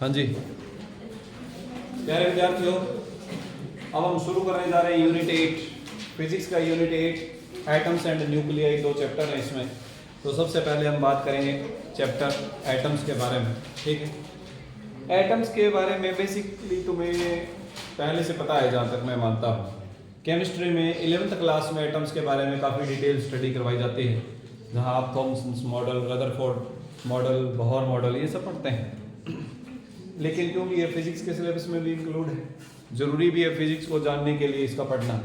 हाँ जी प्यारे विद्यार्थियों, अब हम शुरू करने जा रहे हैं यूनिट 8 फिजिक्स का unit 8 atoms and nuclei. 2 chapter हैं इसमें। तो सबसे पहले हम बात करेंगे चैप्टर एटम्स के बारे में। ठीक है, एटम्स के बारे में बेसिकली तुम्हें पहले से पता है, जहाँ तक मैं मानता हूँ। केमिस्ट्री में 11th क्लास में एटम्स के बारे में काफ़ी डिटेल स्टडी करवाई जाती है, जहाँ आप Thomson's model, Rutherford model, Bohr model ये सब पढ़ते हैं। लेकिन क्योंकि ये फिजिक्स के सिलेबस में भी इंक्लूड है, ज़रूरी भी है फिजिक्स को जानने के लिए इसका पढ़ना,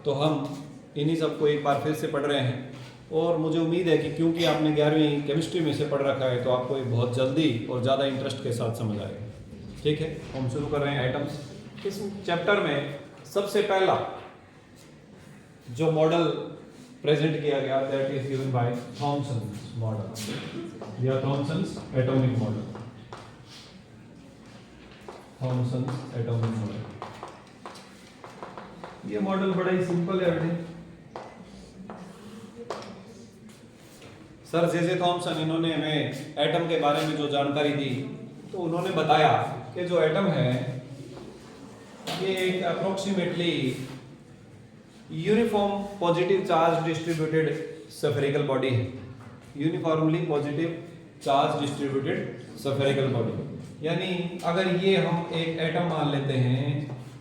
तो हम इन्हीं सब को एक बार फिर से पढ़ रहे हैं। और मुझे उम्मीद है कि क्योंकि आपने 11वीं केमिस्ट्री में से पढ़ रखा है, तो आपको ये बहुत जल्दी और ज़्यादा इंटरेस्ट के साथ समझ आएगा। ठीक है, हम शुरू कर रहे हैं एटम्स। इस चैप्टर में सबसे पहला जो मॉडल प्रेजेंट किया गया, that is given by Thomson's model या Thomson's atomic model. Thomson's atomic model, ये मॉडल बड़ा ही सिंपल है बेटे। सर जे थॉमसन, इन्होंने हमें एटम के बारे में जो जानकारी दी, तो उन्होंने बताया कि जो एटम है ये एक approximately uniform positive charge distributed spherical body है। Uniformly positive charge distributed spherical body, यानी अगर ये हम एक एटम मान लेते हैं,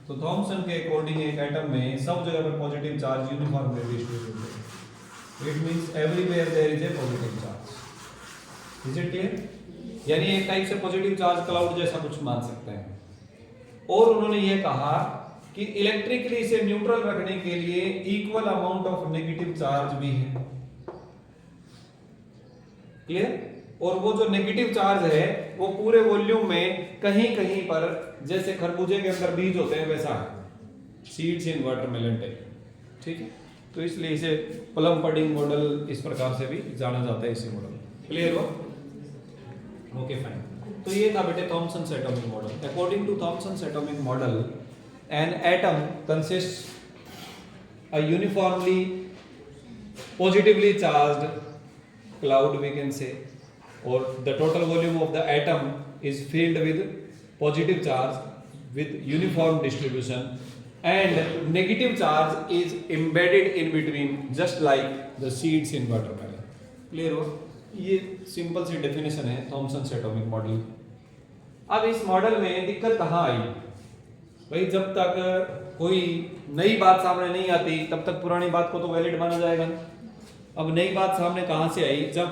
तो थॉमसन के अकॉर्डिंग एक एटम में सब जगह पर positive charge uniformly distributed. It means everywhere there is a positive charge. Is it clear? यानी एक टाइप से पॉजिटिव चार्ज क्लाउड जैसा कुछ मान सकते हैं। और उन्होंने ये कहा कि इलेक्ट्रिकली इसे न्यूट्रल रखने के लिए equal amount of negative charge भी है। क्लियर? और वो जो नेगेटिव चार्ज है वो पूरे वॉल्यूम में कहीं कहीं पर, जैसे खरबूजे के अंदर बीज होते हैं वैसा है, सीड्स इन वाटरमेलन टाइप। ठीक है, तो इसलिए इसे प्लम पडिंग मॉडल इस प्रकार से भी जाना जाता है इसी मॉडल। क्लियर हो? Okay fine. तो ये था बेटे Thomson's atomic model. According to Thomson's atomic model, an atom consists a uniformly positively charged cloud, we can say, or the total volume of the atom is filled with positive charge with uniform distribution, and negative charge is embedded in between, just like the seeds in watermelon. Clear हो? ये simple सी definition है Thomson's atomic model. अब इस model में दिक्कत कहाँ आई भाई? जब तक कोई नई बात सामने नहीं आती, तब तक पुरानी बात को तो वैलिड माना जाएगा। अब नई बात सामने कहां से आई? जब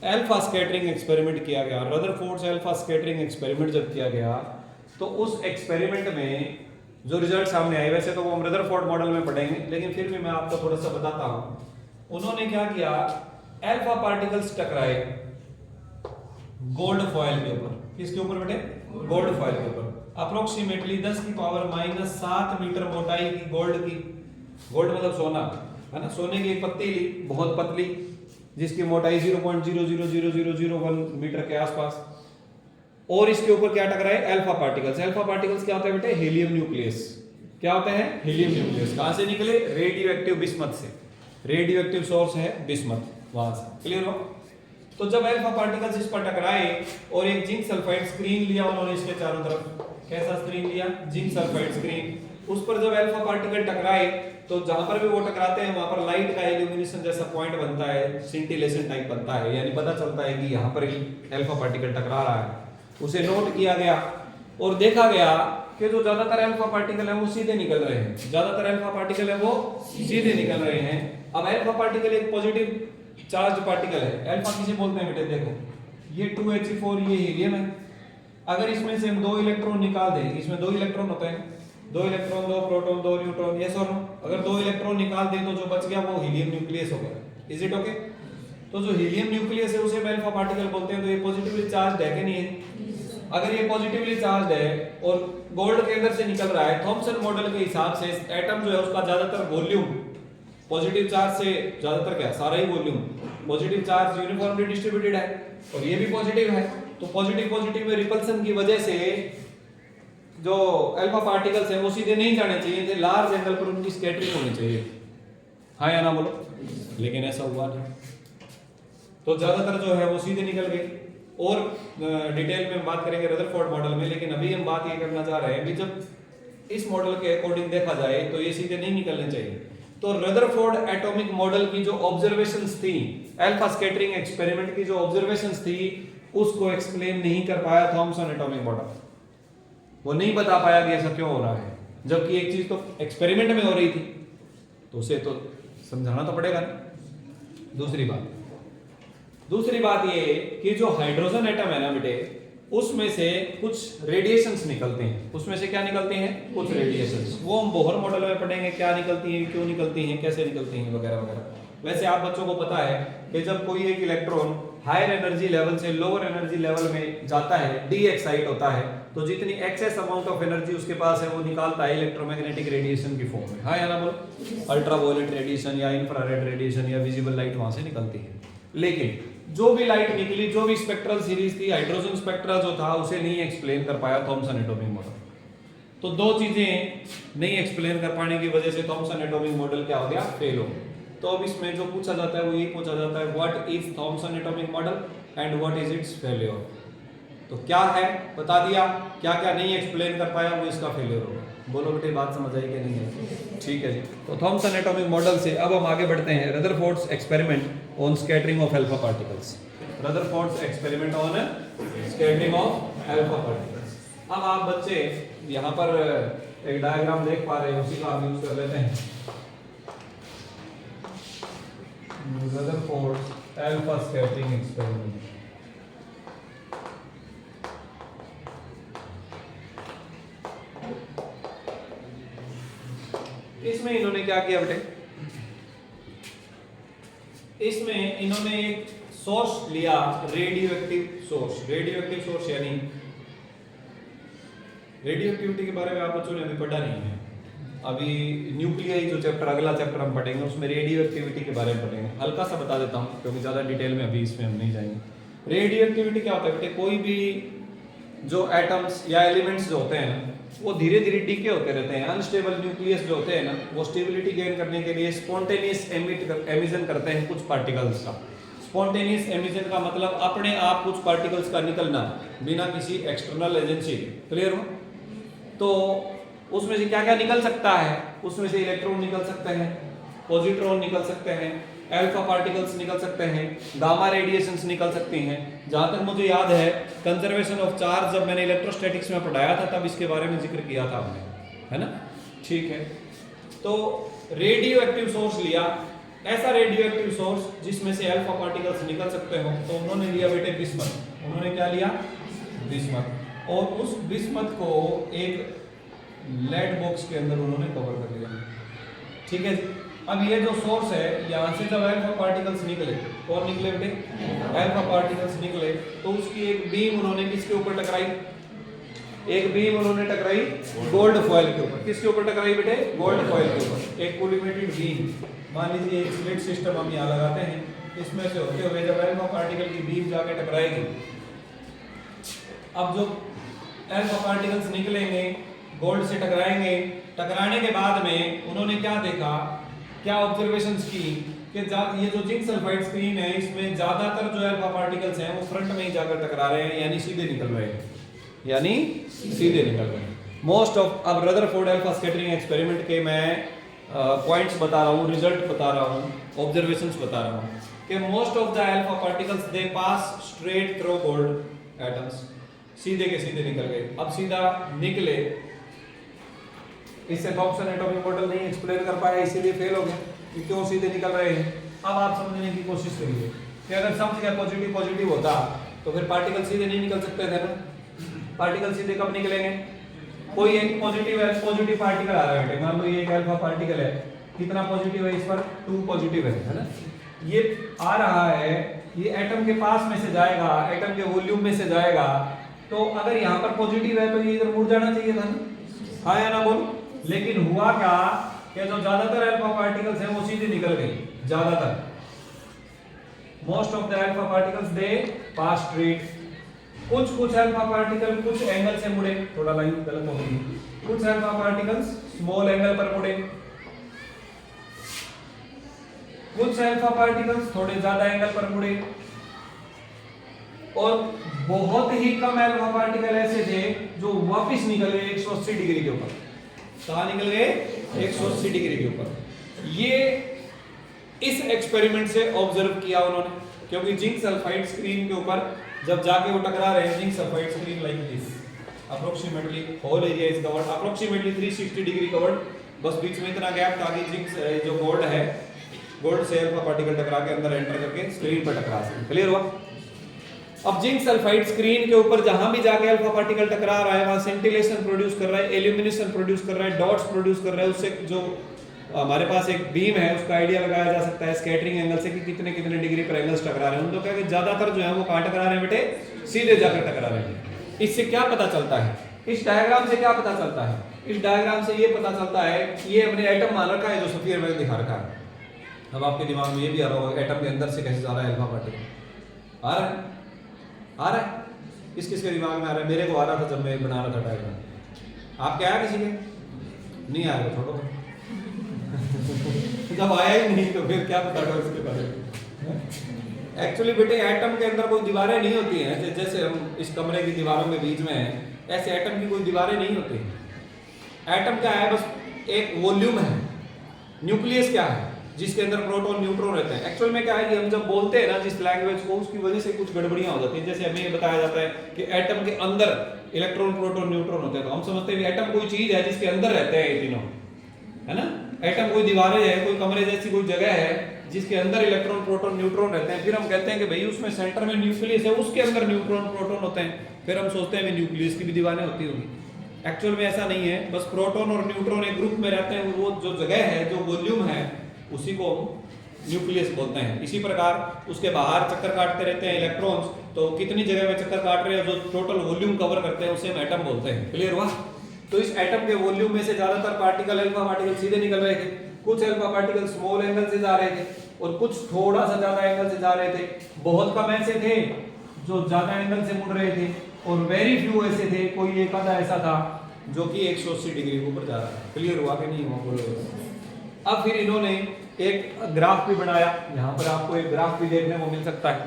अल्फा स्कैटरिंग एक्सपेरिमेंट किया गया, रदरफोर्ड्स अल्फा स्कैटरिंग एक्सपेरिमेंट जब किया गया, तो उस एक्सपेरिमेंट में जो रिजल्ट सामने आए, वैसे तो वो हम रदरफोर्ड मॉडल में पढ़ेंगे, लेकिन फिर भी मैं आपको थोड़ा सा बताता हूं। उन्होंने क्या किया, अल्फा पार्टिकल्स टकराए गोल्ड फॉयल के ऊपर। किसके ऊपर बेटे? गोल्ड फॉयल के ऊपर। अप्रोक्सीमेटली 10 की पावर -7 मीटर मोटाई की गोल्ड की, गोल्ड मतलब सोना है ना, सोने की एक पत्ती ली, बहुत पतली, जिसकी मोटाई 0.000001 मीटर के आसपास, और इसके ऊपर क्या टकराए? Alpha particles. अल्फा पार्टिकल्स क्या होते हैं बेटे? Helium nucleus. क्या होते हैं? Helium nucleus. कहां से निकले? रेडियो एक्टिव बिस्मथ से। रेडियो एक्टिव सोर्स है बिस्मथ, वहां से। क्लियर हो? तो जब अल्फा पार्टिकल्स इस पर टकराए और एक जिंक सल्फाइड स्क्रीन लिया उन्होंने इसके चारों तरफ। कैसा स्क्रीन लिया? Zinc sulphide screen. उस पर जब अल्फा पार्टिकल टकराए, तो जहां पर भी वो टकराते हैं वहां पर लाइट का इल्यूमिनेशन जैसा पॉइंट बनता है, सिंटिलेशन टाइप बनता है, यानी पता चलता है कि यहाँ पर ही अल्फा पार्टिकल टकरा रहा है। उसे नोट किया गया और देखा गया कि जो ज्यादातर अल्फा पार्टिकल है वो सीधे निकल रहे हैं। ज्यादातर अल्फा पार्टिकल है वो सीधे निकल रहे हैं। अब अल्फा पार्टिकल एक पॉजिटिव चार्ज पार्टिकल है। अल्फा किसे बोलते हैं बेटे? देखो, ये 2He4, ये हीलियम है। अगर इसमें से हम 2 इलेक्ट्रॉन निकाल दें, इसमें 2 इलेक्ट्रॉन होते हैं, 2 इलेक्ट्रॉन, 2 प्रोटॉन, 2 न्यूट्रॉन, यस और नो? अगर 2 इलेक्ट्रॉन निकाल दें तो जो बच गया वो हीलियम न्यूक्लियस हो गया। Is it okay? तो जो हीलियम न्यूक्लियस है उसे अल्फा पार्टिकल बोलते हैं। तो ये पॉजिटिवली चार्ज है कि नहीं है? अगर ये पॉजिटिवली चार्ज है और गोल्ड के अंदर से निकल रहा है, थॉमसन मॉडल के हिसाब से एटम जो है उसका ज्यादातर वॉल्यूम पॉजिटिव चार्ज से, ज्यादातर क्या, सारा ही volume positive charge uniformly distributed है, और ये भी पॉजिटिव है। तो पॉजिटिव में रिपल्सन की वजह से जो अल्फा पार्टिकल्स हैं वो सीधे नहीं जाने चाहिए थे, लार्ज एंगल पर उनकी स्कैटरिंग होनी चाहिए। हाँ या ना बोलो? लेकिन ऐसा हुआ नहीं, तो ज्यादातर जो है वो सीधे निकल गए। और डिटेल में बात करेंगे रदरफोर्ड मॉडल में, लेकिन अभी हम बात ये करना चाह रहे हैं कि जब इस मॉडल के अकॉर्डिंग देखा जाए तो ये सीधे नहीं निकलने चाहिए। तो रदरफोर्ड एटॉमिक मॉडल की जो ऑब्जर्वेशंस थी, अल्फा स्कैटरिंग एक्सपेरिमेंट की जो ऑब्जर्वेशंस थी, उसको एक्सप्लेन नहीं कर पाया थॉमसन एटॉमिक मॉडल। वो नहीं बता पाया कि ऐसा क्यों हो रहा है, जबकि एक चीज तो एक्सपेरिमेंट में हो रही थी, तो उसे तो समझाना तो पड़ेगा ना। दूसरी बात ये कि जो हाइड्रोजन एटम है ना बेटे, उसमें से कुछ रेडिएशंस निकलते हैं। उसमें से क्या निकलते हैं? कुछ रेडिएशंस। वो हम बोहर मॉडल में पढ़ेंगे, क्या निकलती हैं, क्यों निकलती हैं, कैसे निकलती हैं, वगैरह वगैरह। वैसे आप बच्चों को पता है कि जब कोई एक इलेक्ट्रॉन हायर एनर्जी लेवल से लोअर एनर्जी लेवल में जाता है, डी एक्साइट होता है, तो जितनी एक्सेस अमाउंट ऑफ एनर्जी उसके पास है वो निकालता है इलेक्ट्रोमैग्नेटिक रेडिएशन की फॉर्म में। हाँ या ना बोलो? अल्ट्रावायलेट रेडिएशन या इंफ्रारेड रेडिएशन या विजिबल लाइट वहां से निकलती है। लेकिन जो भी लाइट निकली, जो भी स्पेक्ट्रल सीरीज थी, हाइड्रोजन स्पेक्ट्रा जो था उसे नहीं एक्सप्लेन कर पाया थॉमसन एटॉमिक मॉडल। तो दो चीजें नहीं एक्सप्लेन कर पाने की वजह से थॉमसन एटॉमिक मॉडल क्या हो गया? फेल हो गया। तो अब इसमें जो पूछा जाता है वो यही पूछा जाता है, what is Thomson atomic model and what is its failure. तो क्या है बता दिया, क्या क्या नहीं एक्सप्लेन कर पाया वो इसका फेलियर होगा। बोलो बेटे, बात समझ आई कि नहीं है? ठीक है जी। तो थॉमसन एटॉमिक मॉडल से अब हम आगे बढ़ते हैं Rutherford's experiment on scattering of alpha particles. Rutherford's experiment on scattering of alpha particles. अब आप बच्चे यहाँ पर एक डायग्राम देख पा रहे हैं, उसी का हम यूज कर लेते हैं। Rutherford's alpha scattering experiment. इसमें इन्होंने क्या किया बेटे? इसमें इन्होंने एक सोर्स लिया, radio active source. Radio active source यानी रेडियो एक्टिविटी के बारे में आप बच्चों ने अभी पढ़ा नहीं है। अभी न्यूक्लियाई जो चैप्टर, अगला चैप्टर हम पढ़ेंगे, उसमें रेडियो एक्टिविटी के बारे में पढ़ेंगे। हल्का सा बता देता हूँ क्योंकि ज्यादा डिटेल में अभी इसमें हम नहीं जाएंगे। रेडियो एक्टिविटी क्या होता है बेटे? कोई भी जो एटम्स या एलिमेंट्स जो होते हैं ना, वो धीरे धीरे डीके होते रहते हैं। अनस्टेबल न्यूक्लियस जो होते हैं ना, वो स्टेबिलिटी गेन करने के लिए स्पॉन्टेनियस एमिशन करते हैं कुछ पार्टिकल्स का। स्पॉन्टेनियस एमिशन का मतलब अपने आप कुछ पार्टिकल्स का निकलना बिना किसी एक्सटर्नल एजेंसी के। क्लियर हो? तो उसमें से क्या क्या निकल सकता है? उसमें से इलेक्ट्रॉन निकल सकते हैं, पॉजिट्रॉन निकल सकते हैं, अल्फा पार्टिकल्स निकल सकते हैं, गामा रेडिएशंस निकल सकती हैं। जहां तक मुझे याद है, कंजर्वेशन ऑफ चार्ज जब मैंने इलेक्ट्रोस्टैटिक्स में पढ़ाया था तब इसके बारे में जिक्र किया था हमने, है ना? ठीक है। तो रेडियो एक्टिव सोर्स लिया, ऐसा रेडियो एक्टिव सोर्स जिसमें से अल्फा पार्टिकल्स निकल सकते हो, तो उन्होंने लिया बेटे बिस्मथ। उन्होंने क्या लिया? बिस्मथ। और उस बिस्मथ को एक लेड बॉक्स के अंदर उन्होंने कवर कर लिया। ठीक है। अब ये जो सोर्स है, यहाँ से जब अल्फा पार्टिकल्स निकले, और निकले बेटे अल्फा पार्टिकल्स निकले, तो उसकी एक बीम उन्होंने किसके ऊपर टकराई? एक बीम उन्होंने टकराई गोल्ड फॉयल के ऊपर। किसके ऊपर टकराई बेटे? गोल्ड फॉयल के ऊपर। एक कोलिमेटेड बीम, मान लीजिए एक स्लिट सिस्टम हम यहाँ लगाते हैं, इसमें से होते हुए जब अल्फा पार्टिकल की बीम जाके टकराएगी, अब जो अल्फा पार्टिकल्स निकलेंगे गोल्ड से टकराएंगे, टकराने के बाद में उन्होंने क्या देखा, क्या ऑब्जर्वेशंस की कि ये जो जिंक सल्फाइड स्क्रीन है, इसमें ज्यादातर जो अल्फा पार्टिकल्स हैं वो फ्रंट में ही जाकर टकरा रहे हैं, यानी सीधे निकल रहे हैं, यानी सीधे निकल रहे हैं। मोस्ट ऑफ, अब रदरफोर्ड अल्फा स्कैटरिंग एक्सपेरिमेंट के मैं पॉइंट्स बता रहा हूँ, रिजल्ट बता रहा हूँ, ऑब्जर्वेशंस बता रहा हूँ कि most of the alpha particles they pass straight through gold atoms. सीधे के सीधे निकल गए। अब सीधा निकले, इससे थॉमसन एटॉमिक मॉडल नहीं एक्सप्लेन कर पाया, इसीलिए फेल हो गया कि क्यों सीधे निकल रहे हैं। अब आप समझने की कोशिश करिए कि अगर सब जगह पॉजिटिव पॉजिटिव होता तो फिर पार्टिकल सीधे नहीं निकल सकते थे ना। पार्टिकल सीधे कब निकलेंगे? कोई एक पॉजिटिव पार्टिकल आ रहा है, मान लो ये एक अल्फा पार्टिकल है, कितना पॉजिटिव है इस पर? 2 पॉजिटिव है ना। ये आ रहा है, ये एटम के पास में से जाएगा, एटम के वॉल्यूम में से जाएगा, तो अगर यहाँ पर पॉजिटिव है तो ये इधर मुड़ जाना चाहिए था ना। हाँ या ना बोलो? लेकिन हुआ क्या कि जो ज्यादातर अल्फा पार्टिकल्स हैं वो सीधे निकल गई, ज्यादातर। Most of the alpha particles they pass straight. कुछ अल्फा पार्टिकल कुछ एंगल से मुड़े, थोड़ा लाइन गलत हो गई, कुछ अल्फा पार्टिकल्स स्मॉल एंगल पर मुड़े, कुछ अल्फा पार्टिकल्स थोड़े ज्यादा एंगल पर मुड़े, और बहुत ही कम अल्फा पार्टिकल ऐसे थे जो वापस निकल गए 180 डिग्री के ऊपर। कहां निकल गए? 180 डिग्री के ऊपर। ये इस एक्सपेरिमेंट से ऑब्जर्व किया उन्होंने, क्योंकि जिंक सल्फाइड स्क्रीन के ऊपर जब जाके वो टकरा रहे हैं, zinc sulphide screen like this, approximately whole area is covered, approximately 360 degree covered, बस बीच में इतना गैप ताकि जिंक जो गोल्ड है, गोल्ड से अल्फा पार्टिकल टकरा के अंदर एंटर करके स्क्रीन पर टकरा सके। क्लियर हुआ? अब जिंक सल्फाइड स्क्रीन के ऊपर जहां भी जाके अल्फा पार्टिकल टकरा रहा है वहां सेंटिलेशन प्रोड्यूस कर रहा है, इल्यूमिनेशन प्रोड्यूस कर रहा है, डॉट्स प्रोड्यूस कर रहा है। उससे जो हमारे पास एक बीम है उसका आइडिया लगाया जा सकता है स्कैटरिंग एंगल से कि कितने कितने डिग्री पर एंगल्स टकरा रहे हैं। उन तो क्या कि ज्यादातर जो है वो कहां टकरा रहे हैं बेटे? सीधे जाकर टकरा रहे हैं। इससे क्या पता चलता है? इस डायग्राम से क्या पता चलता है? इस डायग्राम से ये पता चलता है कि ये हमने एटम मान रखा है जो सफेद में दिखा रखा है। अब आपके दिमाग में ये भी आ रहा होगा एटम के अंदर से कैसे जा रहा है अल्फा पार्टिकल। आ रहा है? आ रहा है? किसके दिमाग में आ रहा है? मेरे को आ रहा था जब मैं बना रहा था डायग्राम। आपके आया किसी के? नहीं आया तो छोड़ो। जब आया ही नहीं तो फिर क्या पता उसके बारे में। एक्चुअली बेटे एटम के अंदर कोई दीवारें नहीं होती हैं, जैसे हम इस कमरे की दीवारों के बीच में हैं, ऐसे एटम की कोई दीवारें नहीं होती। एटम क्या है? बस एक वॉल्यूम है। न्यूक्लियस क्या है? जिसके अंदर प्रोटॉन न्यूट्रॉन रहते हैं। एक्चुअल में क्या है कि हम जब बोलते हैं ना जिस लैंग्वेज को, उसकी वजह से कुछ गड़बड़ियां हो जाती हैं। जैसे हमें ये बताया जाता है कि एटम के अंदर इलेक्ट्रॉन प्रोटॉन न्यूट्रॉन होते हैं, तो हम समझते हैं कि एटम कोई चीज है जिसके अंदर रहते हैं ये तीनों, है ना। एटम कोई दीवारें है, कोई कमरे जैसी कोई जगह है जिसके अंदर इलेक्ट्रॉन प्रोटॉन न्यूट्रॉन रहते हैं। फिर हम कहते हैं कि भाई उसमें सेंटर में न्यूक्लियस है, उसके अंदर न्यूट्रॉन प्रोटॉन होते हैं। फिर हम सोचते हैं न्यूक्लियस की भी दीवारें होती होंगी। एक्चुअल में ऐसा नहीं है, बस प्रोटॉन और न्यूट्रॉन एक ग्रुप में रहते हैं। वो जो जगह है, जो वॉल्यूम है, उसी को न्यूक्लियस बोलते हैं। इसी प्रकार उसके बाहर चक्कर काटते रहते हैं इलेक्ट्रॉन्स, तो कितनी जगह में चक्कर काट रहे हैं, जो टोटल वॉल्यूम कवर करते हैं उसे हम एटम बोलते हैं। क्लियर हुआ? तो इस एटम के वॉल्यूम में से ज्यादातर पार्टिकल अल्फा पार्टिकल सीधे निकल रहे थे, कुछ अल्फा पार्टिकल स्मॉल एंगल से जा रहे थे और कुछ थोड़ा सा ज्यादा एंगल से जा रहे थे। बहुत कम ऐसे थे जो ज्यादा एंगल से मुड़ रहे थे और वेरी फ्यू ऐसे थे, कोई एक आधा ऐसा था जो कि 180 डिग्री के ऊपर जा रहा है। क्लियर हुआ कि नहीं हुआ? बोलो। अब फिर इन्होंने एक ग्राफ भी बनाया, यहाँ पर आपको एक ग्राफ भी देखने को मिल सकता है।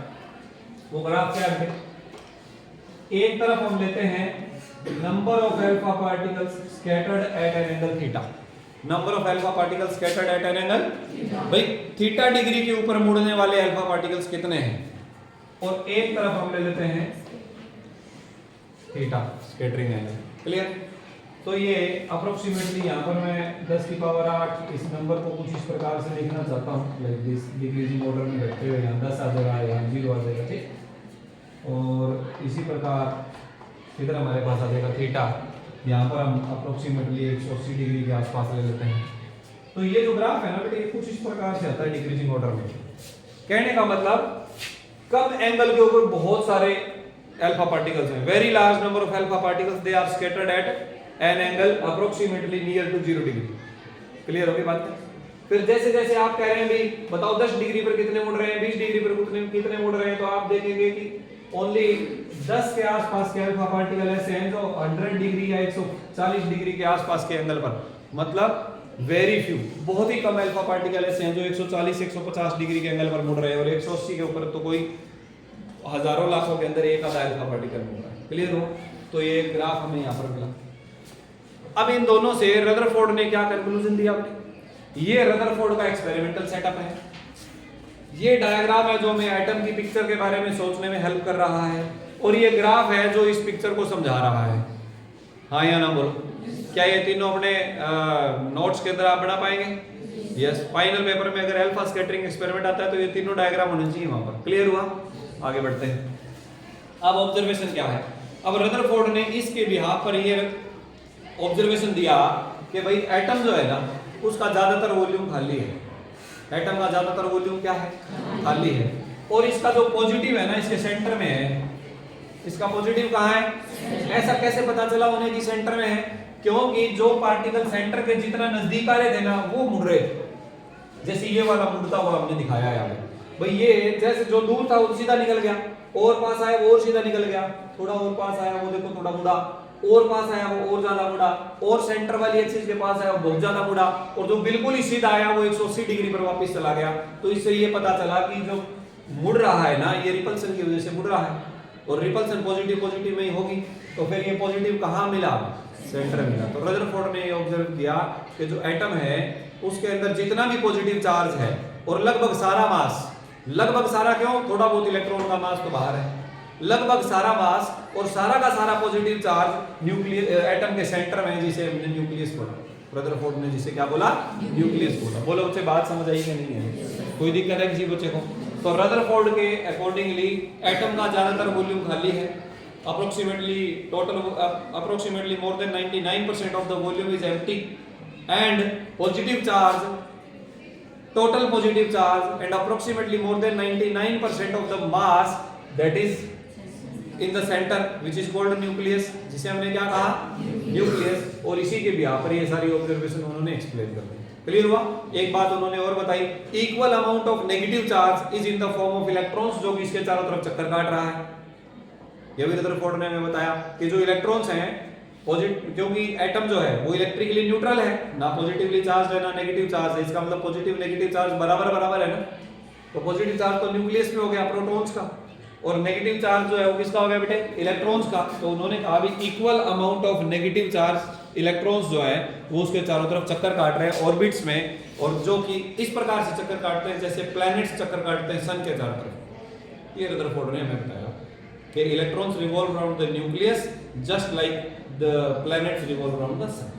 वो ग्राफ क्या है? एक तरफ हम लेते हैं number of alpha particles scattered at an angle theta. Number of alpha particles scattered at an angle, भाई थीटा डिग्री के ऊपर मुड़ने वाले अल्फा पार्टिकल्स कितने हैं? और एक तरफ हम ले लेते हैं थीटा स्कैटरिंग एंगल। क्लियर? तो ये अप्रोक्सीमेटली यहाँ पर मैं 10 की पावर 8 इस नंबर को कुछ इस प्रकार से लिखना चाहता हूँ, लाइक दिस डिक्रीजिंग ऑर्डर में रखते हुए यहाँ 10 आ जाएगा, यहाँ 0 आ जाएगा, ठीक। और इसी प्रकार इधर हमारे पास आ जाएगा थीटा, यहाँ पर हम अप्रोक्सीमेटली 180 डिग्री के आसपास ले लेते हैं। तो ये जो ग्राफ है ना बेटे, कुछ इस प्रकार से आता है डिक्रीजिंग ऑर्डर में। कहने का मतलब कम एंगल के ऊपर बहुत सारे अल्फा पार्टिकल्स हैं, very large number of alpha particles, they are scattered at an angle approximately near to 0 degree. Clear होगी बात? फिर जैसे जैसे आप कह रहे हैं भाई बताओ 10 डिग्री पर कितने मुड़ रहे हैं, 20 डिग्री पर कितने मुड़ रहे हैं, तो आप देखेंगे कि ओनली 10 के आसपास के अल्फा पार्टिकल ऐसे हैं जो 100 डिग्री या 140 डिग्री के आसपास के एंगल पर, मतलब वेरी फ्यू, बहुत ही कम अल्फा पार्टिकल ऐसे हैं जो 140-150 डिग्री के एंगल पर मुड़ रहे हैं। और 180 के ऊपर तो कोई हजारों लाखों के अंदर एक आधा अल्फा पार्टिकल मुड़ रहा है। क्लियर हो? तो ये ग्राफ हमें यहाँ पर मिला। अब इन दोनों से रदरफोर्ड ने क्या कंक्लूजन दिया? ये रदरफोर्ड का एक्सपेरिमेंटल सेटअप है। ये डायग्राम है जो हमें एटम की पिक्चर के बारे में सोचने में हेल्प कर रहा है, और ये ग्राफ है जो इस पिक्चर को समझा रहा है। हाँ या ना बोलो? क्या ये तीनों अपने नोट्स के अंदर आप बना पाएंगे? यस। फाइनल पेपर में अगर अल्फा स्कैटरिंग एक्सपेरिमेंट आता है तो ये तीनों डायग्राम होने चाहिए वहां पर। क्लियर हुआ? आगे बढ़ते हैं। अब ऑब्जर्वेशन क्या है? अब रदरफोर्ड ने इसके बिहाफ पर ये ऑब्जर्वेशन दिया कि भाई एटम जो है ना उसका ज्यादातर वॉल्यूम खाली है। एटम का ज्यादातर वॉल्यूम क्या है? खाली है। और इसका जो पॉजिटिव है ना इसके सेंटर में है। इसका पॉजिटिव कहाँ है? ऐसा कैसे पता चला उन्हें कि सेंटर में है? क्योंकि जो पार्टिकल सेंटर के जितना नजदीक आ रहे थे ना वो मुड़ रहे थे। जैसे ये वाला मुड़ता हुआ हमने दिखाया है यहाँ पे। भाई ये जैसे जो दूर था वो सीधा निकल गया, और पास आया वो और सीधा निकल गया, थोड़ा और पास आया वो देखो थोड़ा मुड़ा, और पास आया वो और ज्यादा मुड़ा, और सेंटर वाली एक्सिस के पास आया वो बहुत ज्यादा मुड़ा, और जो बिल्कुल ही सीधा आया वो 180 डिग्री पर वापस चला गया। तो इससे ये पता चला कि जो मुड़ रहा है ना ये रिपल्सन की वजह से मुड़ रहा है। और रिपल्सन पॉजिटिव पॉजिटिव में ही होगी, तो फिर ये पॉजिटिव कहाँ मिला, सेंटर में मिला। तो रदरफोर्ड ने ये ऑब्जर्व किया कि जो एटम है उसके अंदर जितना भी पॉजिटिव चार्ज है और लगभग सारा मास, लगभग सारा क्यों, थोड़ा बहुत इलेक्ट्रॉन का मास तो बाहर है, लगभग सारा मास और सारा का सारा पॉजिटिव चार्ज न्यूक्लियस एटम के सेंटर में, जिसे हमने न्यूक्लियस बोला, रदरफोर्ड ने जिसे क्या बोला, न्यूक्लियस बोला। बोलो बच्चे बात समझ आई कि नहीं है, कोई दिक्कत है किसी बच्चे को? तो रदरफोर्ड के अकॉर्डिंगली एटम का ज्यादातर वॉल्यूम खाली है, approximately more than 99% of the volume is empty, and positive charge, total positive charge and approximately more than 99% of the mass that is in the center which is called nucleus, जिसे हमने क्या कहा, nucleus. और इसी के भी यहाँ पर ये सारी ऑब्जर्वेशन उन्होंने एक्सप्लेन कर दी। क्लियर हुआ? एक बात उन्होंने और बताई, equal amount of negative charge is in the form of electrons, जो कि इसके चारों तरफ चक्कर काट रहा है। ये भी रदरफोर्ड ने हमें बताया कि जो इलेक्ट्रॉन्स हैं पॉजिटिव, क्योंकि एटम जो है वो इलेक्ट्रिकली न्यूट्रल है, ना पॉजिटिवली चार्ज है ना नेगेटिव चार्ज है, इसका मतलब पॉजिटिव नेगेटिव चार्ज बराबर बराबर है ना। तो पॉजिटिव चार्ज तो न्यूक्लियस में हो गया, प्रोटॉन्स का, और नेगेटिव चार्ज जो है वो किसका हो गया बेटे, इलेक्ट्रॉन्स का। तो उन्होंने कहा भी equal amount of negative charge electrons जो है वो उसके चारों तरफ चक्कर काट रहे हैं ऑर्बिट्स में, और जो कि इस प्रकार से चक्कर काटते हैं जैसे प्लैनेट्स चक्कर काटते हैं सन के चारों तरफ। ये रदरफोर्ड ने हमें बताया कि electrons revolve around the nucleus just like the planets revolve around the sun.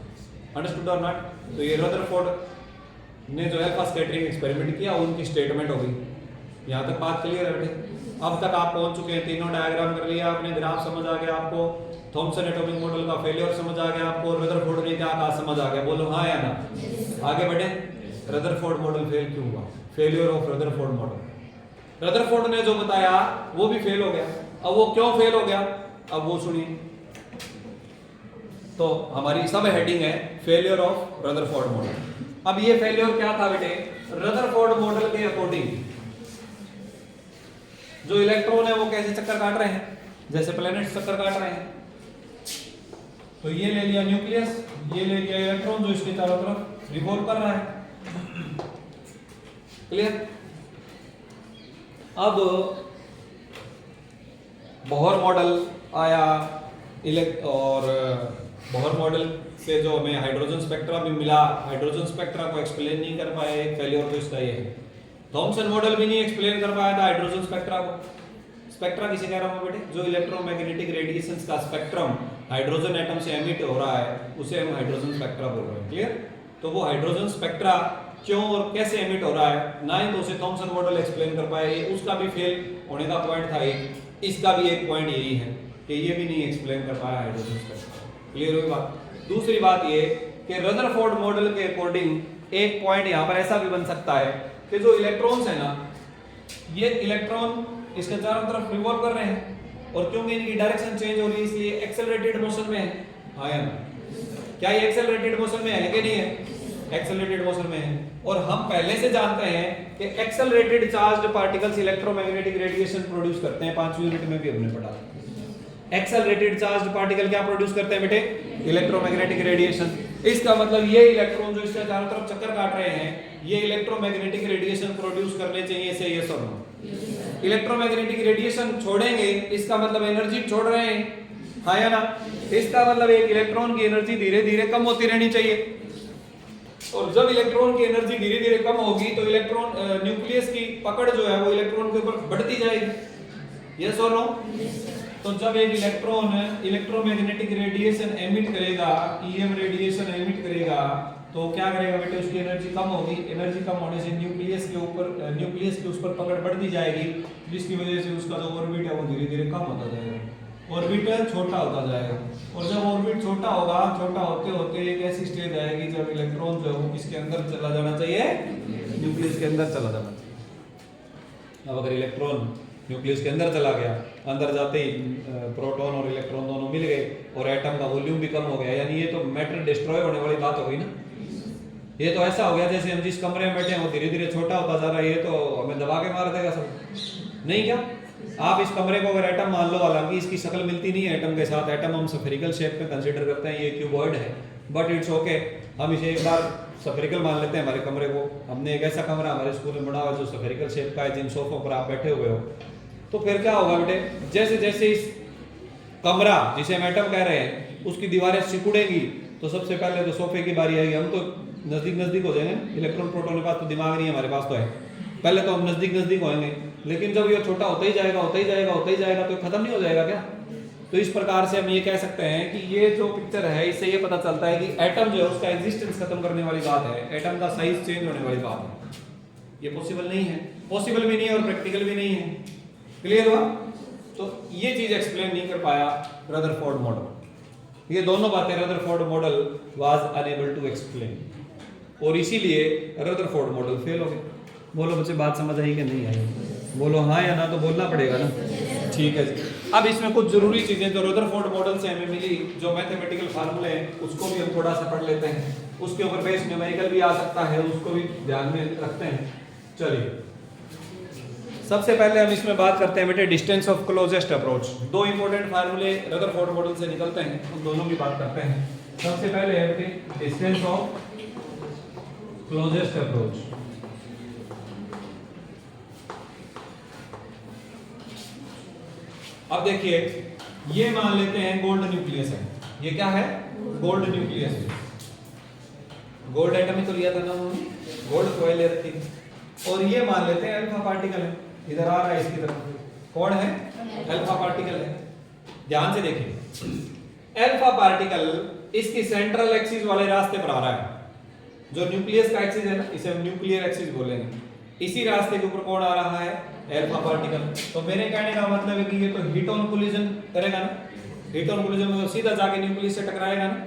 Understood और नॉट? तो ये रदरफोर्ड ने जो है अल्फा स्कैटरिंग एक्सपेरिमेंट किया, उनकी स्टेटमेंट हो गई। यहाँ तक बात क्लियर है बेटे? अब तक आप पहुंच चुके हैं, तीनों डायग्राम कर लिया आपने, ग्राफ समझ आ गया आपको, थॉमसन एटॉमिक मॉडल का फेलियर समझ आ गया आपको, रदरफोर्ड ने क्या कहा समझ आ गया, बोलो हाँ या ना। आगे बढ़े, रदरफोर्ड मॉडल फेल क्यों हुआ, failure of Rutherford model. Rutherford ने जो बताया वो भी फेल हो गया। अब वो क्यों फेल हो गया, अब वो सुनिए। तो हमारी सब हेडिंग है फेलियर ऑफ रदरफोर्ड मॉडल। अब ये फेलियर क्या था बेटे, रदरफोर्ड मॉडल के अकॉर्डिंग जो इलेक्ट्रॉन है वो कैसे चक्कर काट रहे हैं, जैसे प्लैनेट्स चक्कर काट रहे हैं। तो ये ले लिया न्यूक्लियस, ये ले लिया इलेक्ट्रॉन जो इसके चारों तरफ रिवॉल्व कर रहा है। क्लियर? अब बोहर मॉडल आया, और बोहर मॉडल से जो हमें हाइड्रोजन स्पेक्ट्रा भी मिला, हाइड्रोजन स्पेक्ट्रा को एक्सप्लेन नहीं कर पाए, फेलियर तो इसका ये है। थॉमसन मॉडल भी नहीं एक्सप्लेन कर पाया था हाइड्रोजन स्पेक्ट्रा को। स्पेक्ट्रा किसे कह रहा हूं बेटे, जो इलेक्ट्रोमैग्नेटिक रेडिएशंस का स्पेक्ट्रम हाइड्रोजन एटम से एमिट हो रहा है उसे हम हाइड्रोजन स्पेक्ट्रा बोल रहे हैं। क्लियर? तो वो हाइड्रोजन स्पेक्ट्रा क्यों और कैसे एमिट हो रहा है, ना ही तो उसे थॉमसन मॉडल एक्सप्लेन कर पाए, उसका भी फेल होने का पॉइंट था एक। इसका भी एक पॉइंट यही है कि ये भी नहीं एक्सप्लेन कर पाया हाइड्रोजन स्पेक्ट्रा। क्लियर हुई बात? दूसरी बात ये कि रदरफोर्ड मॉडल के अकॉर्डिंग एक पॉइंट यहाँ पर ऐसा भी बन सकता है कि जो इलेक्ट्रॉन्स है ना, ये इलेक्ट्रॉन इसके चारों तरफ रिवॉल्व कर रहे हैं, और क्योंकि इनकी डायरेक्शन चेंज हो रही है इसलिए एक्सेलरेटेड मोशन में है। हाँ या ना? क्या ये एक्सेलरेटेड मोशन में है कि नहीं है? एक्सेलरेटेड मोशन में है। और हम पहले से जानते हैं कि accelerated charged particles electromagnetic radiation produce करते हैं, 5वीं यूनिट में भी हमने पढ़ा। एक्सेलरेटेड चार्ज्ड पार्टिकल क्या प्रोड्यूस करते हैं बेटे, इलेक्ट्रोमैग्नेटिक रेडिएशन। इसका मतलब ये इलेक्ट्रॉन जो इसके चारों तरफ चक्कर काट रहे हैं, ये इलेक्ट्रोमैग्नेटिक रेडिएशन प्रोड्यूस करने चाहिए, से यस और नो। इलेक्ट्रोमैग्नेटिक रेडिएशन छोड़ेंगे, इसका मतलब एनर्जी छोड़ रहे हैं, हाँ या ना? इसका मतलब एक इलेक्ट्रॉन की एनर्जी धीरे धीरे कम होती रहनी चाहिए, और जब इलेक्ट्रॉन की एनर्जी धीरे धीरे कम होगी तो इलेक्ट्रॉन न्यूक्लियस की पकड़ जो है वो इलेक्ट्रॉन के ऊपर बढ़ती जाएगी, यस और नो। तो जब एक इलेक्ट्रॉन इलेक्ट्रोमैग्नेटिक रेडिएशन एमिट करेगा, ईएम रेडिएशन एमिट करेगा, तो क्या करेगा बेटे, उसकी एनर्जी कम होगी। एनर्जी कम होने से न्यूक्लियस के उस पर पकड़ बढ़ती जाएगी, जिसकी वजह से उसका जो ऑर्बिट है वो धीरे धीरे कम होता जाएगा, ऑर्बिट छोटा होता जाएगा। और जब ऑर्बिट छोटा होगा, छोटा होते होते एक ऐसी स्टेज आएगी जब इलेक्ट्रॉन जो है वो किसके अंदर चला जाना चाहिए, न्यूक्लियस के अंदर चला जाना चाहिए। अब अगर इलेक्ट्रॉन न्यूक्लियस के अंदर चला गया, अंदर जाते ही प्रोटॉन और इलेक्ट्रॉन दोनों मिल गए और एटम का वॉल्यूम भी कम हो गया, यानी ये तो मैटर डिस्ट्रॉय होने वाली बात हो गई ना। ये तो ऐसा हो गया जैसे हम जिस कमरे में बैठे हैं वो धीरे धीरे छोटा होता जा रहा है, ये तो हमें दबा के मार देगा सब, नहीं क्या? आप इस कमरे को अगर एटम मान लो, हालांकि इसकी शक्ल मिलती नहीं है एटम के साथ, एटम हम स्फेरिकल शेप में कंसीडर करते हैं, ये क्यूबॉइड है, बट इट्स ओके, हम इसे एक बार स्फेरिकल मान लेते हैं हमारे कमरे को। हमने एक ऐसा कमरा हमारे स्कूल में बना हुआ जो स्फेरिकल शेप का है, जिन सोफों पर आप बैठे हुए हो, तो फिर क्या होगा बेटे, जैसे जैसे इस कमरा जिसे हम एटम कह रहे हैं उसकी दीवारें सिकुड़ेंगी, तो सबसे पहले तो सोफे की बारी आएगी। हम तो नजदीक नजदीक हो जाएंगे, इलेक्ट्रॉन प्रोटॉन के पास तो दिमाग नहीं है, हमारे पास तो है। पहले तो हम नजदीक नजदीक होंगे, लेकिन जब ये छोटा होता ही जाएगा होता ही जाएगा होता ही जाएगा तो खत्म नहीं हो जाएगा क्या? तो इस प्रकार से हम ये कह सकते हैं कि ये जो पिक्चर है इससे ये पता चलता है कि एटम जो है उसका एग्जिस्टेंस खत्म करने वाली बात है, एटम का साइज चेंज होने वाली बात है। ये पॉसिबल नहीं है, पॉसिबल भी नहीं है और प्रैक्टिकल भी नहीं है। क्लियर हुआ? तो ये चीज एक्सप्लेन नहीं कर पाया रदरफोर्ड मॉडल। ये दोनों बातें Rutherford model was unable to explain, और इसीलिए रदरफोर्ड मॉडल फेल हो गया। बोलो बच्चे, बात समझ आई कि नहीं आई? बोलो हाँ या ना, तो बोलना पड़ेगा ना। ठीक है जी। अब इसमें कुछ जरूरी चीजें जो रदरफोर्ड मॉडल से हमें मिली, जो मैथमेटिकल फार्मूले हैं उसको भी हम थोड़ा सा पढ़ लेते हैं, उसके ऊपर बेस न्यूमेरिकल भी आ सकता है, उसको भी ध्यान में रखते हैं। चलिए, सबसे पहले हम इसमें बात करते हैं बेटे डिस्टेंस ऑफ क्लोजेस्ट अप्रोच। दो इंपॉर्टेंट फार्मूले रदरफोर्ड मॉडल से निकलते हैं, उन दोनों की बात करते हैं। सबसे पहले है बेटे डिस्टेंस ऑफ क्लोजेस्ट अप्रोच। अब देखिए, ये मान लेते हैं गोल्ड न्यूक्लियस है। ये क्या है? गोल्ड न्यूक्लियस है। गोल्ड एटम ही तो लिया था ना उन्होंने, गोल्ड कॉइल ले रखी थी। और ये मान लेते हैं अल्फा पार्टिकल है, इधर आ रहा है इसकी तरफ। कौन है? अल्फा पार्टिकल है। ध्यान से देखिए, अल्फा पार्टिकल इसकी सेंट्रल एक्सिस वाले रास्ते पर आ रहा है। जो न्यूक्लियस का एक्सिस है ना, इसे हम न्यूक्लियर एक्सिस बोलेंगे। इसी रास्ते के ऊपर कौन आ रहा है? Alpha particle. तो मेरे कहने का मतलब है कि ये तो हिट ऑन कोलिजन करेगा ना, हिट ऑन कोलिजन में सीधा जाके न्यूक्लियस से टकराएगा ना।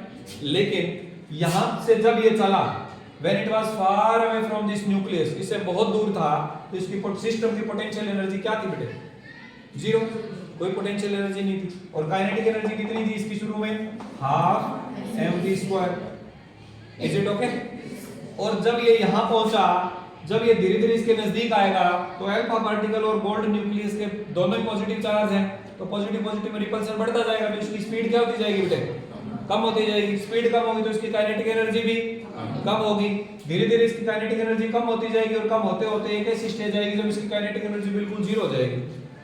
लेकिन यहां से जब ये चला, when it was far away from this nucleus, इससे बहुत दूर था, तो इसकी सिस्टम की पोटेंशियल एनर्जी क्या थी बेटे? जीरो, कोई पोटेंशियल एनर्जी नहीं थी। और काइनेटिक एनर्जी कितनी थी इसकी शुरू में? Half mv²। Is it okay? और जब ये यहां पहुंचा, जब ये धीरे धीरे इसके नजदीक आएगा, तो अल्फा पार्टिकल और गोल्ड न्यूक्लियस के दोनों ही पॉजिटिव चार्ज हैं, तो पॉजिटिव पॉजिटिव में रिपल्सन बढ़ता जाएगा, तो इसकी स्पीड क्या होती जाएगी बेटे? कम होती जाएगी। स्पीड कम होगी तो इसकी काइनेटिक एनर्जी भी कम होगी। धीरे धीरे इसकी काइनेटिक एनर्जी कम होती जाएगी, और कम होते होते एक ऐसी स्टेज आएगी जब इसकी काइनेटिक एनर्जी बिल्कुल जीरो हो जाएगी।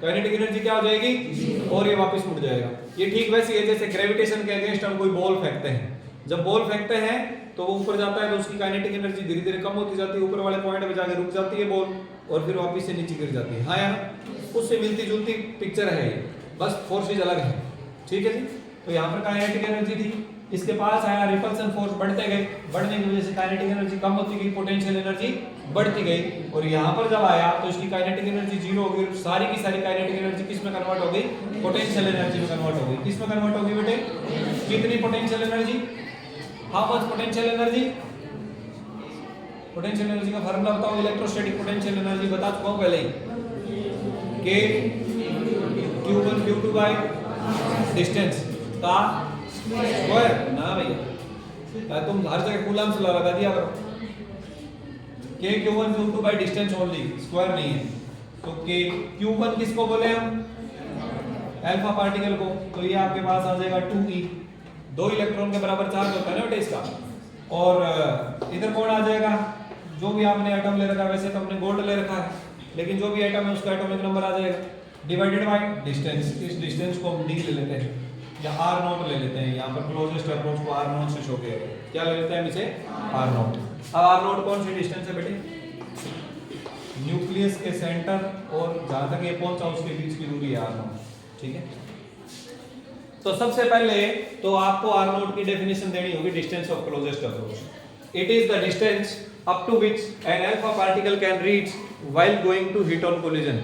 काइनेटिक एनर्जी क्या हो जाएगी? और ये वापस उड़ जाएगा। ये ठीक वैसे ही है जैसे ग्रेविटेशन के अगेंस्ट हम कोई बॉल फेंकते हैं। जब बॉल फेंकते हैं तो वो ऊपर जाता है, तो उसकी काइनेटिक एनर्जी धीरे धीरे कम होती जाती है, ऊपर वाले पॉइंट पे जाकर रुक जाती है बॉल, और फिर वापस से नीचे गिर जाती है। हाँ यार, उससे मिलती जुलती पिक्चर है ये, बस फोर्सेज अलग है। ठीक है जी। तो यहाँ पर काइनेटिक एनर्जी थी, इसके पास आया, रिपल्सन फोर्स बढ़ते गए, बढ़ने की वजह से काइनेटिक एनर्जी कम होती गई, पोटेंशियल एनर्जी बढ़ती गई। और यहाँ पर जब आया तो इसकी काइनेटिक एनर्जी जीरो हो गई, सारी की सारी काइनेटिक एनर्जी किस में कन्वर्ट हो गई? पोटेंशियल एनर्जी में कन्वर्ट हो गई। किस में कन्वर्ट हो गई बेटे? कितनी potential energy? How much potential energy? Potential energy का फार्मूला बताओ। इलेक्ट्रोस्टैटिक पोटेंशियल एनर्जी बता चुका हूं पहले ही, के q1 q2 बाय डिस्टेंस का स्क्वायर ना भैया, तुम हर जगह कूलम से लगा दिया करो। के q1 q2 by distance only, square नहीं है। तो के q1 किसको बोले हम? अल्फा पार्टिकल को। तो ये आपके पास आ जाएगा 2e, 2 इलेक्ट्रॉन के बराबर चार्ज होता है ना बेटे इसका। और इधर कौन आ जाएगा? जो भी आपने एटम ले रखा है, वैसे तो हमने गोल्ड ले रखा है, लेकिन जो भी एटम है उसका एटॉमिक नंबर आ जाएगा डिवाइडेड बाय डिस्टेंस। इस डिस्टेंस को हम d ले लेते हैं, या r0 ले लेते हैं। यहाँ पर क्लोजेस्ट अप्रोच को r0 से शो किया गया। क्या ले लेते हैं हम इसे? r0। अब r0 कौन सी डिस्टेंस है बेटे? न्यूक्लियस के सेंटर और जहां तक ये पहुंचा उसके बीच की दूरी है r0। ठीक है। तो सबसे पहले तो आपको r0 की डेफिनेशन देनी होगी, distance of closest approach. It is the distance up to which an alpha particle can reach while going to hit on collision.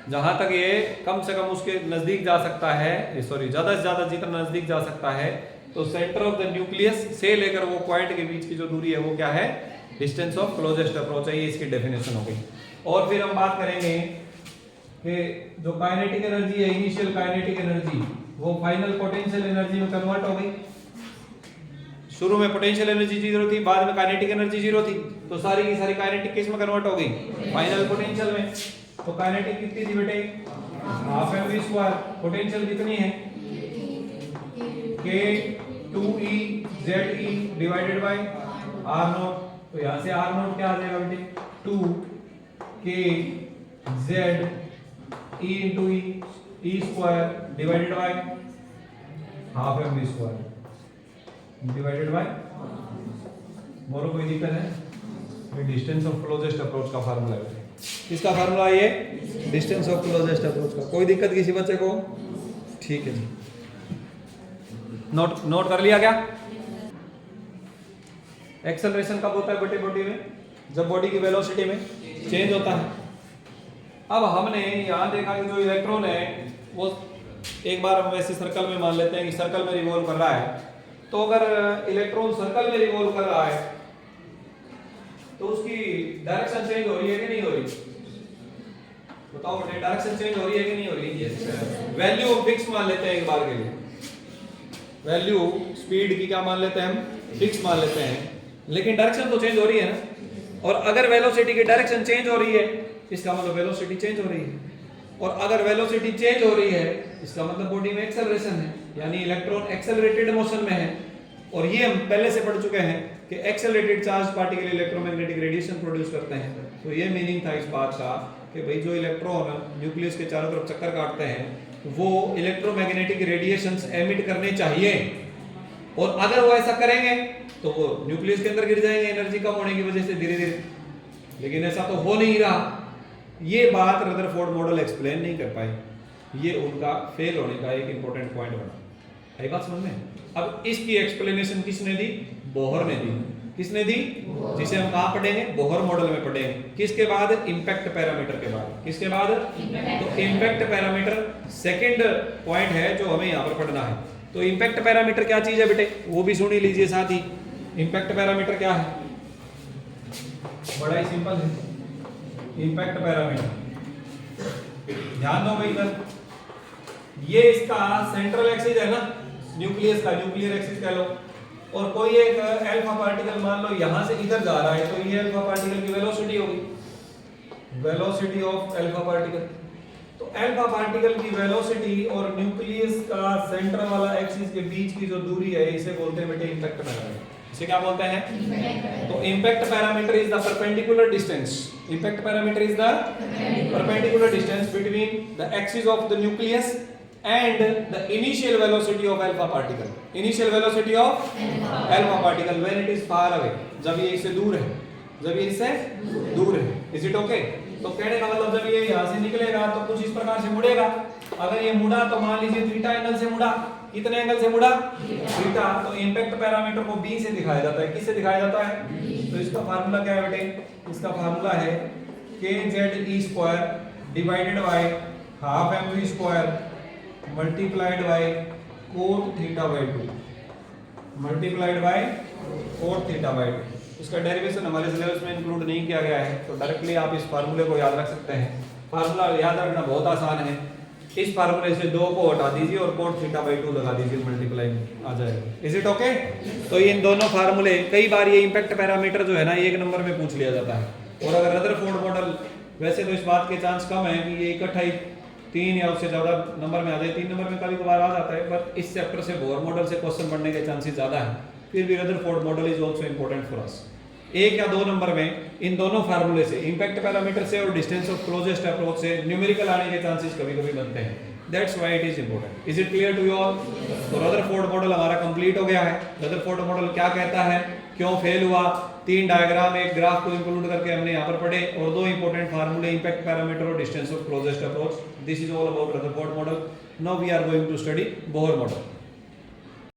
जहां तक ये कम से कम उसके नजदीक जा सकता है, सॉरी ज्यादा से ज्यादा जितना नजदीक जा सकता है, तो सेंटर ऑफ द न्यूक्लियस से लेकर वो पॉइंट के बीच की जो दूरी है वो क्या है? डिस्टेंस ऑफ क्लोजेस्ट अप्रोच है। ये इसकी डेफिनेशन हो गई। और फिर हम बात करेंगे कि जो काइनेटिक एनर्जी है, इनिशियल काइनेटिक एनर्जी, वो फाइनल पोटेंशियल एनर्जी में कन्वर्ट हो गई। शुरू में पोटेंशियल एनर्जी जीरो थी, बाद में काइनेटिक एनर्जी जीरो थी, तो सारी की सारी काइनेटिक किस में कन्वर्ट हो गई? फाइनल पोटेंशियल में। तो काइनेटिक कितनी थी बेटे? Half mv²। पोटेंशियल कितनी है? k 2e ze divided by r0। तो यहां से r0 क्या आ जाएगा बेटे? 2 k z E into E square divided by half mv square divided by, बोलो कोई दिक्कत है? ये डिस्टेंस ऑफ क्लोजेस्ट अप्रोच का फार्मूला है। किसका फार्मूला ये? डिस्टेंस ऑफ क्लोजेस्ट अप्रोच का। कोई दिक्कत किसी बच्चे को? ठीक है जी, नोट कर लिया क्या? एक्सेलरेशन कब होता है बेटे बॉडी में? जब बॉडी की वेलोसिटी में चेंज होता है। अब हमने यहाँ देखा कि जो इलेक्ट्रॉन है वो एक बार हम वैसे सर्कल में मान लेते हैं कि सर्कल में रिवॉल्व कर रहा है। तो अगर इलेक्ट्रॉन सर्कल में रिवॉल्व कर रहा है तो उसकी डायरेक्शन चेंज हो रही है कि नहीं हो रही? बताओ बेटे, डायरेक्शन चेंज हो रही है कि नहीं हो रही? वैल्यू फिक्स मान लेते हैं एक बार के लिए, वैल्यू स्पीड की क्या मान लेते हैं हम? फिक्स मान लेते हैं, लेकिन डायरेक्शन तो चेंज हो रही है ना। और अगर वेलोसिटी की डायरेक्शन चेंज हो रही है इसका मतलब वेलोसिटी चेंज हो रही है, और अगर वेलोसिटी चेंज हो रही है इसका मतलब बॉडी में एक्सेलरेशन है, यानी इलेक्ट्रॉन एक्सेलरेटेड मोशन में है। और ये हम पहले से पढ़ चुके हैं कि accelerated charge particle electromagnetic radiation produce करते हैं। तो ये मीनिंग था इस बात का कि भाई जो इलेक्ट्रॉन न्यूक्लियस के चारों तरफ चक्कर काटते हैं वो इलेक्ट्रोमैग्नेटिक रेडिएशंस एमिट करने चाहिए, और अगर वो ऐसा करेंगे तो वो न्यूक्लियस के अंदर गिर जाएंगे एनर्जी कम होने की वजह से धीरे धीरे। लेकिन ऐसा तो हो नहीं रहा। ये बात रदरफोर्ड मॉडल एक्सप्लेन नहीं कर पाए, ये उनका फेल होने का एक इंपॉर्टेंट पॉइंट बना। है बात समझ में? अब इसकी एक्सप्लेनेशन किसने दी? बोहर ने दी। किसने दी? जिसे हम कहाँ पढ़ेंगे? बोहर मॉडल में पढ़ेंगे। किसके बाद? इंपैक्ट पैरामीटर के बाद। किसके बाद? तो इंपैक्ट पैरामीटर सेकंड पॉइंट है जो हमें यहाँ पर पढ़ना है। तो इंपैक्ट पैरामीटर क्या चीज है बेटे, वो भी सुन ही लीजिए साथ ही। इंपैक्ट पैरामीटर क्या है? बड़ा ही सिंपल है। इंपैक्ट पैरामीटर ध्यान दो भाई, इधर ये इसका सेंट्रल एक्सिस है ना, न्यूक्लियस का, न्यूक्लियर एक्सिस कह लो। और कोई एक अल्फा पार्टिकल मान लो यहां से इधर जा रहा है, तो ये अल्फा पार्टिकल की वेलोसिटी होगी, वेलोसिटी ऑफ अल्फा पार्टिकल। तो अल्फा पार्टिकल की वेलोसिटी और न्यूक्लियस का सेंट्रल वाला एक्सिस के बीच की जो दूरी है इसे बोलते हैं बेटे इंपैक्ट पैरामीटर। इसे क्या बोलते हैं? तो impact parameter is the perpendicular distance. Impact parameter is the perpendicular distance between the axis of the nucleus and the initial velocity of alpha particle. Initial velocity of alpha particle when it is far away, जब ये इससे दूर है, जब ये इससे दूर है। Is it okay? तो कहने का मतलब जब ये यहाँ से निकलेगा तो कुछ इस प्रकार से मुड़ेगा। अगर ये मुड़ा तो मान लीजिए थीटा एंगल से मुड़ा। कितने एंगल से मुड़ा? थीटा। तो इंपैक्ट पैरामीटर को बी से दिखाया जाता है। किससे दिखाया जाता है? तो इसका फार्मूला क्या है बेटे? इसका फार्मूला है kze square divided by half mv square multiplied by cot theta by 2, multiplied by cot theta by 2। इसका डेरिवेशन हमारे सिलेबस में इंक्लूड नहीं किया गया है, तो डायरेक्टली आप इस फार्मूले को याद रख सकते हैं। फार्मूला याद रखना बहुत आसान है। इस फार्मूले से 2 को हटा दीजिए और कोट थीटा बाय 2 लगा दीजिए, मल्टीप्लाई आ जाएगा। Is it okay? तो इन दोनों फार्मूले, कई बार ये इंपैक्ट पैरामीटर जो है ना 1 नंबर में पूछ लिया जाता है। और अगर रदरफोर्ड मॉडल, वैसे तो इस बात के चांस कम है कि ये इकट्ठा ही 3 या उससे ज्यादा नंबर में आ जाए। 3 नंबर में कभी कभार आ जाता है, पर इस चैप्टर से बोहर मॉडल से क्वेश्चन बनने के चांसेस ज्यादा है। फिर भी Rutherford model is also important for us. 1 या 2 नंबर में इन दोनों फार्मूले से, इंपैक्ट पैरामीटर से और डिस्टेंस ऑफ क्लोजेस्ट अप्रोच से न्यूमेरिकल आने के चांसेस कभी-कभी बनते हैं। That's why it is important. Is it clear to you all? तो रदरफोर्ड मॉडल हमारा कंप्लीट हो गया है। रदरफोर्ड मॉडल क्या कहता है, क्यों फेल हुआ, 3 डायग्राम, एक ग्राफ को इंक्लूड करके हमने यहाँ पर पढ़े, और 2 इंपॉर्टेंट फार्मूले, इंपैक्ट पैरामीटर और distance of closest approach. This is all about Rutherford model. Now we are going to study Bohr model.